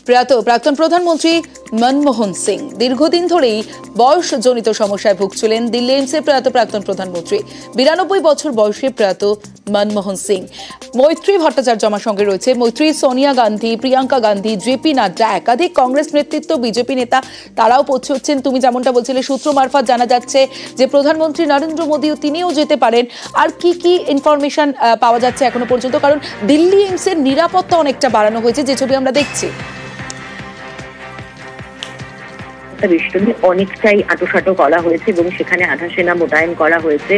প্রয়াত প্রাক্তন প্রধানমন্ত্রী মনমোহন সিং দীর্ঘদিন ধরেই বয়সজনিত সমস্যায় ভুগছিলেন। দিল্লি এইমসে প্রয়াত প্রাক্তন প্রধানমন্ত্রী 92 বছর বয়সে প্রয়াত মনমোহন সিং। মৈত্রী ভট্টাচার্য আমার সঙ্গে রয়েছে। মৈত্রী, সোনিয়া গান্ধী, প্রিয়াঙ্কা গান্ধী, জেপি নাড্ডা, একাধিক কংগ্রেস নেতৃত্ব, বিজেপি নেতা তারাও পৌঁছে হচ্ছেন। তুমি যেমনটা বলছিলে, সূত্র মারফত জানা যাচ্ছে যে প্রধানমন্ত্রী নরেন্দ্র মোদীও তিনিও যেতে পারেন। আর কি কি ইনফরমেশন পাওয়া যাচ্ছে এখনো পর্যন্ত? কারণ দিল্লি এইমসের নিরাপত্তা অনেকটা বাড়ানো হয়েছে, যে ছবি আমরা দেখছি। বেষ্টনী অনেকটাই আটোসাটো করা হয়েছে এবং সেখানে আধা সেনা মোতায়েন করা হয়েছে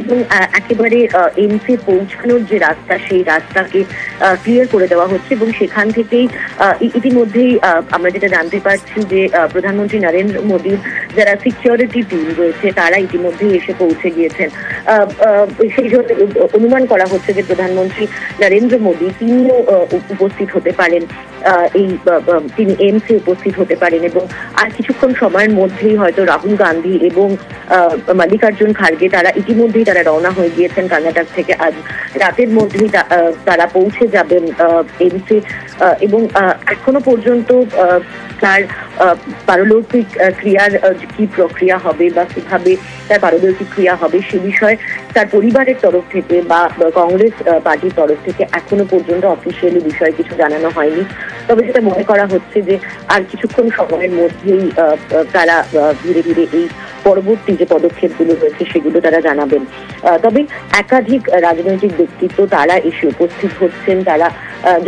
এবং একেবারে এইমসে পৌঁছানোর যে রাস্তা, সেই রাস্তাকে ক্লিয়ার করে দেওয়া হচ্ছে এবং সেখান থেকেই ইতিমধ্যেই আমরা যেটা জানতে পারছি যে প্রধানমন্ত্রী নরেন্দ্র মোদীর যারা সিকিউরিটি টিম রয়েছে তারা ইতিমধ্যেই এসে পৌঁছে গিয়েছেন। সেই জন্য অনুমান করা হচ্ছে যে প্রধানমন্ত্রী নরেন্দ্র মোদী তিনিও উপস্থিত হতে পারেন, তিনি এইমসে উপস্থিত হতে পারেন এবং আর কিছুক্ষণ সময়ের মধ্যেই হয়তো রাহুল গান্ধী এবং মল্লিকার্জুন খার্গে তারা ইতিমধ্যেই রওনা হয়ে গিয়েছেন কর্ণাটক থেকে। আজ রাতের মধ্যেই তারা পৌঁছে যাবেন এইমসে এবং এখনো পর্যন্ত তার পারলৌকিক ক্রিয়ার কি প্রক্রিয়া হবে বা কিভাবে তার পারলৌকিক ক্রিয়া হবে সে বিষয়ে তার পরিবারের তরফ থেকে বা কংগ্রেস পার্টির তরফ থেকে এখনো পর্যন্ত অফিসিয়ালি বিষয়ে কিছু জানানো হয়নি। তবে যেটা মনে করা হচ্ছে যে আর কিছুক্ষণ সময়ের মধ্যেই তারা ধীরে ধীরে এই পরবর্তী যে পদক্ষেপগুলো রয়েছে সেগুলো তারা জানাবেন। তবে একাধিক রাজনৈতিক ব্যক্তিত্ব তারা এসে উপস্থিত হচ্ছেন। তারা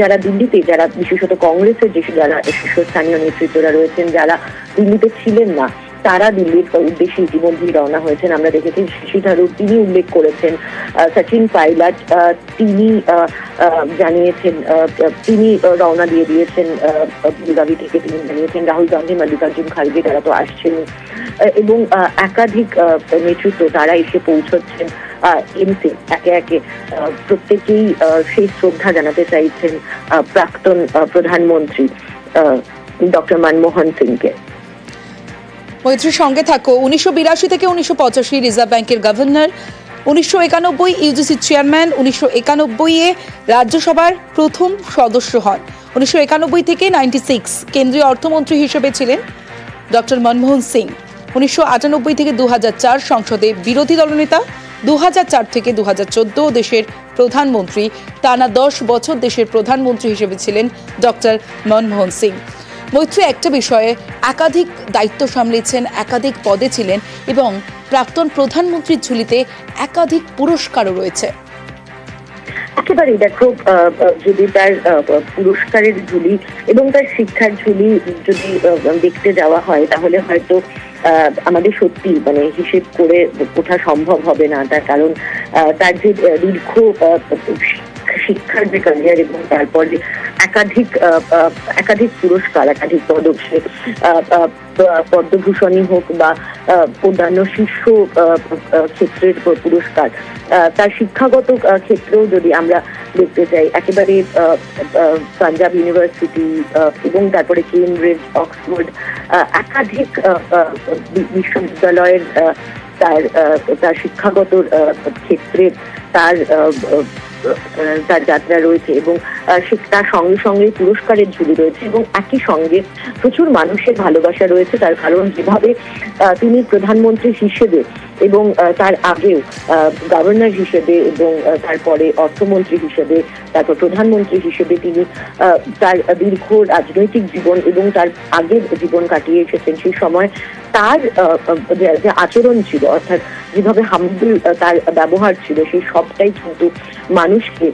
যারা দিল্লিতে, যারা বিশেষত কংগ্রেসের যে যারা শীর্ষস্থানীয় নেতৃত্বরা রয়েছেন, যারা দিল্লিতে ছিলেন না, তারা দিল্লির উদ্দেশ্যে ইতিমধ্যেই রওনা হয়েছেন। আমরা দেখেছি শশী থারুর, তিনি উল্লেখ করেছেন, সচিন পাইলট তিনি জানিয়েছেন, তিনি রওনা দিয়ে দিয়েছেন বেলগাভি থেকে। তিনি জানিয়েছেন রাহুল গান্ধী, মল্লিকার্জুন খার্গে তারা তো আসছেন এবং একাধিক নেতৃত্ব তারা এসে পৌঁছচ্ছেন এইমসে। একে একে প্রত্যেকেই সেই শ্রদ্ধা জানাতে চাইছেন প্রাক্তন প্রধানমন্ত্রী ডক্টর মনমোহন সিংকে। মৈত্রীর সঙ্গে থাকো। 1982 থেকে 1985 রিজার্ভ ব্যাংকের গভর্নর, 1991 ইউজিসি চেয়ারম্যান, 1991-এ রাজ্যসভার প্রথম সদস্য হন, 1991 থেকে 96 কেন্দ্রীয় অর্থমন্ত্রী হিসেবে ছিলেন ডক্টর মনমোহন সিং। 1998 থেকে 2004 সংসদে বিরোধী দলনেতা, 2004 থেকে 2014 দেশের প্রধানমন্ত্রী। টানা 10 বছর দেশের প্রধানমন্ত্রী হিসেবে ছিলেন ডক্টর মনমোহন সিং। মৈত্রী, একটা বিষয়ে একাধিক দায়িত্ব সামলেছেন, একাধিক পদে ছিলেন এবং প্রাক্তন প্রধানমন্ত্রীর ঝুলিতে একাধিক পুরস্কারও রয়েছে। একেবারেই দেখো, যদি তার পুরস্কারের ঝুলি এবং তার শিক্ষার ঝুলি যদি দেখতে যাওয়া হয় তাহলে হয়তো আমাদের সত্যি হিসেব করে ওঠা সম্ভব হবে না। তার কারণ তার যে দীর্ঘ শিক্ষার যে ক্যারিয়ার এবং তারপর যে একাধিক পুরস্কার, একাধিক পদক, সে পদ্মভূষণই হোক বা অন্যান্য শীর্ষ ক্ষেত্রের পুরস্কার, তার শিক্ষাগত ক্ষেত্রেও যদি আমরা দেখতে চাই, একেবারে পাঞ্জাব ইউনিভার্সিটি এবং তারপরে কেমব্রিজ, অক্সফোর্ড, একাধিক বিশ্ববিদ্যালয়ের তার শিক্ষাগত ক্ষেত্রে তার যাত্রা রয়েছে এবং তার সঙ্গে সঙ্গে পুরস্কারের ঝুলি রয়েছে এবং একই সঙ্গে প্রচুর মানুষের ভালোবাসা রয়েছে। তার কারণ যেভাবে তিনি প্রধানমন্ত্রী হিসেবে এবং তার আগেও গভর্নর হিসেবে এবং তারপরে অর্থমন্ত্রী হিসেবে, তারপর প্রধানমন্ত্রী হিসেবে তিনি তার দীর্ঘ রাজনৈতিক জীবন এবং তার আগের জীবন কাটিয়ে এসেছেন, সেই সময় তার যে আচরণ ছিল, অর্থাৎ যেভাবে হাম্বল তার ব্যবহার ছিল, সেই সবটাই কিন্তু মানুষকে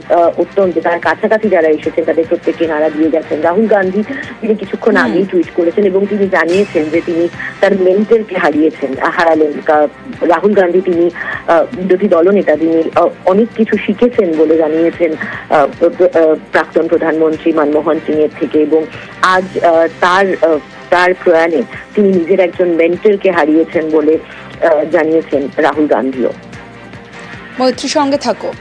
অত্যন্ত, তার কাছাকাছি যারা এসেছেন তাদের প্রত্যেককে নাড়া দিয়ে গেছেন। রাহুল গান্ধী, তিনি কিছুক্ষণ আগেই টুইট করেছেন এবং তিনি জানিয়েছেন যে তিনি তার মেন্টরকে হারালেন। রাহুল গান্ধী, তিনি বিরোধী দলনেতা, তিনি অনেক কিছু শিখেছেন বলে জানিয়েছেন প্রাক্তন প্রধানমন্ত্রী মনমোহন সিং এর থেকে এবং আজ তার প্রয়াণে তিনি নিজের একজন মেন্টরকে হারিয়েছেন বলে জানিয়েছেন রাহুল গান্ধীও। মৈত্রীর সঙ্গে থাকো।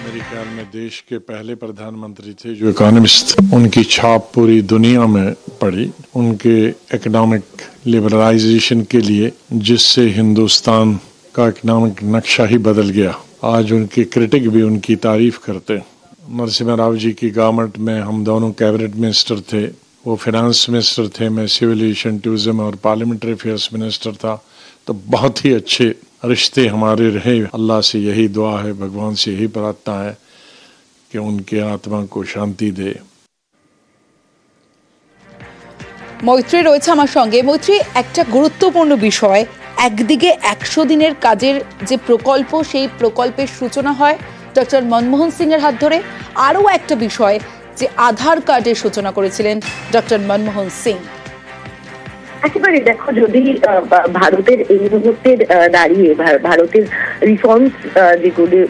मेरे ख्याल में देश के पहले प्रधानमंत्री थे जो इकोनॉमिस्ट, उनकी छाप पूरी दुनिया में पड़ी। उनके इकोनॉमिक लिबरलाइजेशन के लिए, जिससे हिंदुस्तान का इकोनॉमिक नक्शा ही बदल गया। आज उनके क्रिटिक भी उनकी तारीफ करते। नरसिम्हा राव जी की गवर्नमेंट में हम दोनों कैबिनेट मिनिस्टर थे। वो फाइनेंस मिनिस्टर थे, मैं सिविल एविएशन, टूरिज्म और पार्लियामेंट्री अफेयर्स मिनिस्टर था। तो बहुत ही अच्छे रिश्ते हमारे रहे। अल्लाह से यही दुआ है, भगवान से यही प्रार्थना है कि उनके आत्मा को शांति दे। মৈত্রী রয়েছে আমার সঙ্গে। মৈত্রী, একটা গুরুত্বপূর্ণ বিষয়, একদিকে 100 দিনের কাজের যে প্রকল্প, সেই প্রকল্পের সূচনা হয় ডক্টর মনমোহন সিং এর হাত ধরে। আরও একটা বিষয় যে আধার কার্ডের সূচনা করেছিলেন ডক্টর মনমোহন সিং। একেবারে দেখো, যদি ভারতের এই মুহূর্তে দাঁড়িয়ে ভারতের রিফর্মস যেগুলি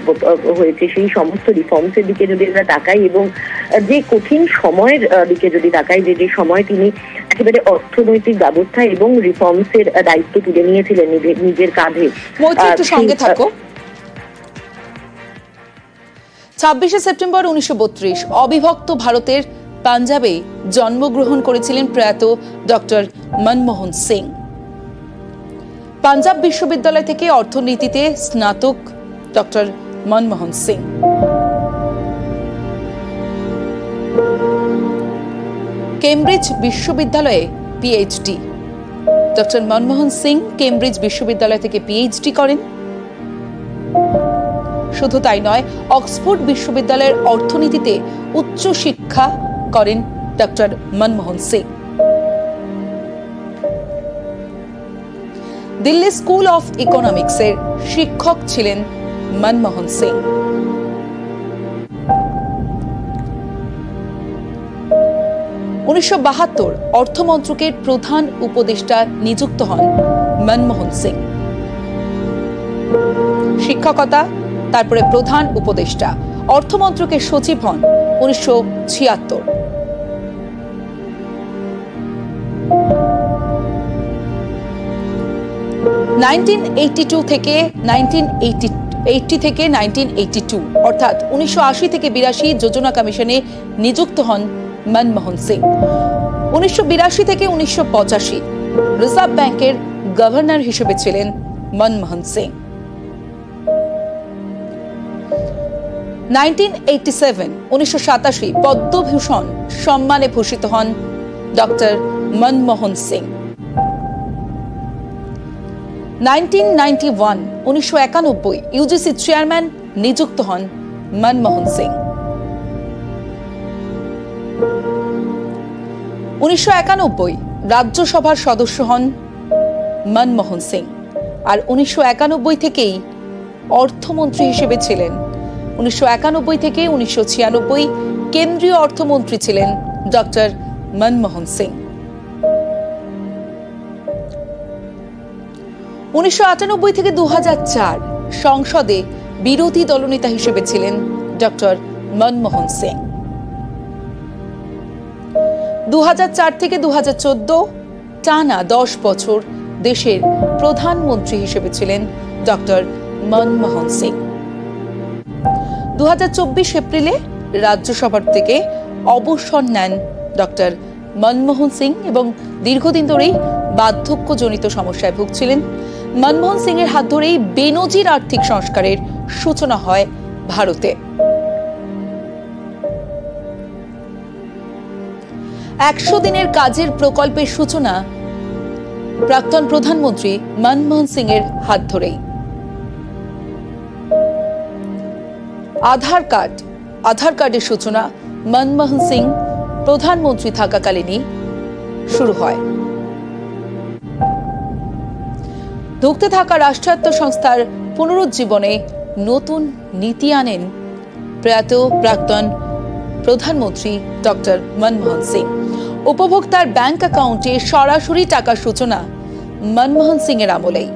হয়েছে সেই সমস্ত রিফর্মসের দিকে যদি আমরা তাকাই এবং যে কঠিন সময়ের দিকে যদি তাকাই, যে সময় তিনি একেবারে অর্থনৈতিক ব্যবস্থা এবং রিফর্মসের দায়িত্ব তুলে নিয়েছিলেন নিজের কাঁধে। একটু সঙ্গে থাকো। 26শে সেপ্টেম্বর 1932 অবিভক্ত ভারতের পাঞ্জাবে জন্মগ্রহণ করেছিলেন প্রয়াত ডক্টর মনমোহন সিং। পাঞ্জাব বিশ্ববিদ্যালয় থেকে অর্থনীতিতে স্নাতক ডক্টর মনমোহন সিং। কেমব্রিজ বিশ্ববিদ্যালয়ে PhD. Doctor Manmohan Singh Cambridge বিশ্ববিদ্যালয় থেকে পিএইচডি করেন। শুধু তাই নয়, অক্সফোর্ড বিশ্ববিদ্যালয়ের অর্থনীতিতে উচ্চ শিক্ষা করেন doctor Manmohan Singh. Delhi school of ইকোনমিক্সের শিক্ষক ছিলেন মনমোহন সিং। 1972 অর্থমন্ত্রকের প্রধান উপদেষ্টা নিযুক্ত হন মনমোহন সিং। শিক্ষকতা, তারপরে প্রধান উপদেষ্টা, অর্থমন্ত্রকের সচিব হন 1976। থেকে 1982 অর্থাৎ 1980 থেকে 82 যোজনা কমিশনে নিযুক্ত হন মনমোহন সিং। 1982 থেকে 1985 রিজার্ভ ব্যাংকের গভর্নর হিসেবে ছিলেন মনমোহন সিং। 1987 পদ্মভূষণ সম্মানে ভূষিত হন doctor Manmohan Singh. 1991 UGC chairman নিযুক্ত হন মনমোহন সিং। 1991 রাজ্যসভার সদস্য হন মনমোহন সিং। আর 1991 থেকেই অর্থমন্ত্রী হিসেবে ছিলেন। 1991 থেকে 1996 কেন্দ্রীয় অর্থমন্ত্রী ছিলেন ডক্টর মনমোহন সিং। 1998 থেকে 2004 সংসদে বিরোধী দলনেতা হিসেবে ছিলেন ডক্টর মনমোহন সিং। 2004 থেকে 2014 টানা 10 বছর দেশের প্রধানমন্ত্রী হিসেবে ছিলেন ডক্টর মনমোহন সিং। 2024 এপ্রিলে রাজ্যসভা থেকে অবসর নেন ডক্টর মনমোহন সিং এবং দীর্ঘদিন ধরেই বার্ধক্যজনিত সমস্যায় ভুগছিলেন। মনমোহন সিং এর হাত ধরেই বেনজির আর্থিক সংস্কারের সূচনা হয় ভারতে। 100 দিনের কাজের প্রকল্পের সূচনা প্রাক্তন প্রধানমন্ত্রী মনমোহন সিং এর হাত ধরেই। আধার কার্ডের সূচনা মনমোহন সিং প্রধানমন্ত্রী থাকাকালীনই শুরু হয়। ধুঁকতে থাকা রাষ্ট্রায়ত্ত সংস্থার পুনরুজ্জীবনে নতুন নীতি আনেন প্রয়াত প্রাক্তন প্রধানমন্ত্রী ডক্টর মনমোহন সিং। উপভোক্তার ব্যাংক অ্যাকাউন্টে সরাসরি টাকার সূচনা মনমোহন সিং এর আমলেই।